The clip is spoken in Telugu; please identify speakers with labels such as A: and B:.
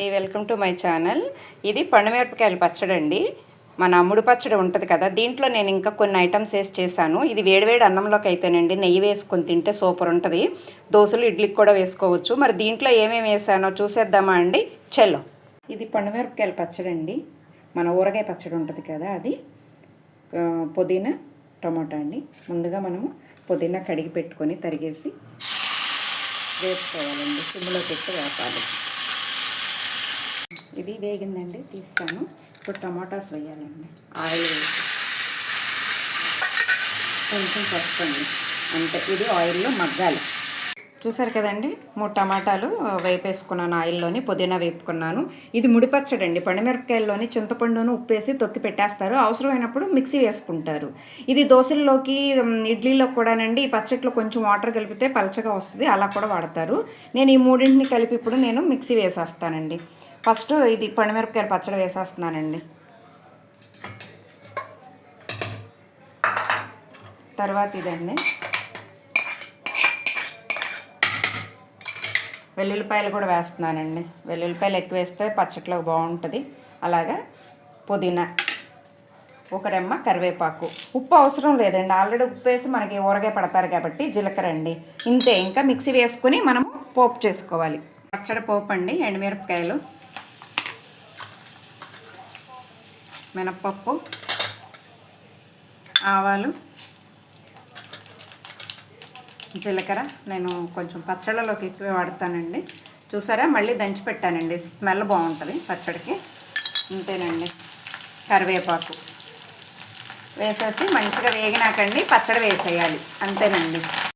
A: Welcome to my channel. ఇది పండుమిరపకాయల పచ్చడి అండి. మన అమ్ముడు పచ్చడి ఉంటుంది కదా, దీంట్లో నేను ఇంకా కొన్ని ఐటమ్స్ వేసి చేశాను. ఇది వేడివేడి అన్నంలోకి అయితేనండి నెయ్యి వేసుకొని తింటే సూపర్ ఉంటుంది. దోశలు ఇడ్లీకి కూడా వేసుకోవచ్చు. మరి దీంట్లో ఏమేమి వేసానో చూసేద్దామా అండి. చలో. ఇది పండుమిరపకాయల పచ్చడి అండి. మన ఊరగాయ పచ్చడి ఉంటుంది కదా, అది పుదీనా టమాటా అండి. ముందుగా మనము పుదీనా కడిగి పెట్టుకొని తరిగేసి వేసుకోవాలండి. సిమ్లో పెట్టి వేపాలి. ఇది వేగిందండి, తీస్తాను. ఇప్పుడు టమాటాస్ వేయాలండి. ఆయిల్ వేసి కొంచెం పసుపండి, అంతే. ఇది ఆయిల్లో మగ్గాలి. చూసారు కదండి, 3 టమాటాలు వేపేసుకున్నాను ఆయిల్లోని. పుదీనా వేపుకున్నాను. ఇది ముడి పచ్చడి అండి. పండుమిరపకాయల్లోని చింతపండును ఉప్పేసి తొక్కి పెట్టేస్తారు. అవసరమైనప్పుడు మిక్సీ వేసుకుంటారు. ఇది దోశల్లోకి ఇడ్లీలోకి కూడానండి. ఈ పచ్చడిలో కొంచెం వాటర్ కలిపితే పలచగా వస్తుంది, అలా కూడా వాడతారు. నేను ఈ మూడింటిని కలిపి ఇప్పుడు నేను మిక్సీ వేసేస్తానండి. ఫస్ట్ ఇది పండుమిరపకాయల పచ్చడి వేసేస్తున్నానండి. తర్వాత ఇదండి వెల్లుల్లిపాయలు కూడా వేస్తున్నానండి. వెల్లుల్లిపాయలు ఎక్కువ వేస్తే పచ్చడిలో బాగుంటుంది. అలాగా పుదీనా, ఒక రెమ్మ కరివేపాకు. ఉప్పు అవసరం లేదండి, ఆల్రెడీ ఉప్పు వేసి మనకి ఊరగాయ పడతారు కాబట్టి. జీలకర్ర అండి, ఇంతే. ఇంకా మిక్సీ వేసుకుని మనం పోపు చేసుకోవాలి. పచ్చడి పోపు అండి. ఎండుమిరపకాయలు, మినప్పప్పు, ఆవాలు, జీలకర్ర. నేను కొంచెం పచ్చళ్ళలోకి ఎక్కువ వాడతానండి. చూసారా, మళ్ళీ దంచి పెట్టానండి, స్మెల్ బాగుంటుంది పచ్చడికి. ఇంతేనండి. కరివేపాకు వేసేసి మంచిగా వేగినాకండి పచ్చడి వేసేయాలి, అంతేనండి.